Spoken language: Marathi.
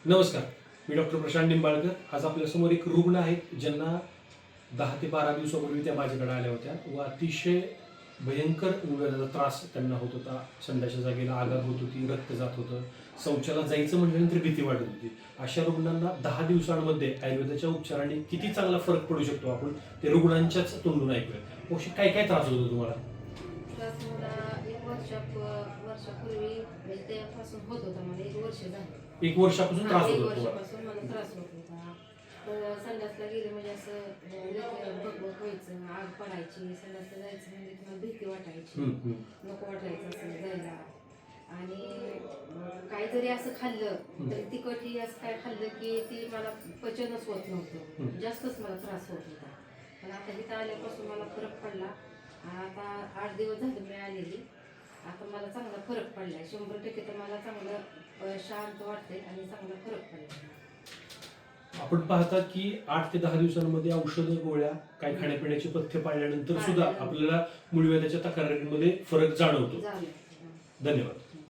नमस्कार, मी डॉक्टर प्रशांत निंबाळकर. आज आपल्यासमोर एक रुग्ण आहेत ज्यांना 10 ते 12 दिवसापूर्वी त्या माझ्याकडे आल्या होत्या व अतिशय भयंकर मुळव्याधाचा त्रास त्यांना होत होता. संडाच्या जागेला आगाग होत होती, रक्त जात होतं, शौचाला जायचं म्हटल्यानंतर भीती वाटत होती. अशा रुग्णांना 10 दिवसांमध्ये आयुर्वेदाच्या उपचाराने किती चांगला फरक पडू शकतो आपण ते रुग्णांच्याच तोंडून ऐकूया. अशी काय काय त्रास होतो तुम्हाला? त्रास मला एक वर्षापूर्वी म्हणजे तेव्हापासून होत होता. मला 1 वर्ष झालं. 1 वर्षापासून त्रास एक होतो तुम्हाला? वर्षापासून मला त्रास होत होता. तर संडासला गेले म्हणजे असं बघबग व्हायचं, आग पडायची. संडासला जायचं म्हणजे तुम्हाला भीती वाटायची, नको वाटायचं असं जायला. आणि काही जरी असं खाल्लं तरी तिखटही असं काय खाल्लं की ती मला पचनच होत नव्हतं, जास्तच मला त्रास होत होता. पण आता इथं आल्यापासून मला फरक पडला. आता 8 दिवस झाले मी आलेली. आता मला चांगला फरक पडलाय. 100% तर मला चांगलं शांत वाटते आणि चांगला फरक पडला. आपण पाहतात की 8 ते 10 दिवसांमध्ये औषधं, गोळ्या, काही खाण्यापिण्याचे पथ्य पाळल्यानंतर सुद्धा आपल्याला मुळव्याधाच्या तक्रारींमध्ये फरक जाणवतो. झालं. धन्यवाद.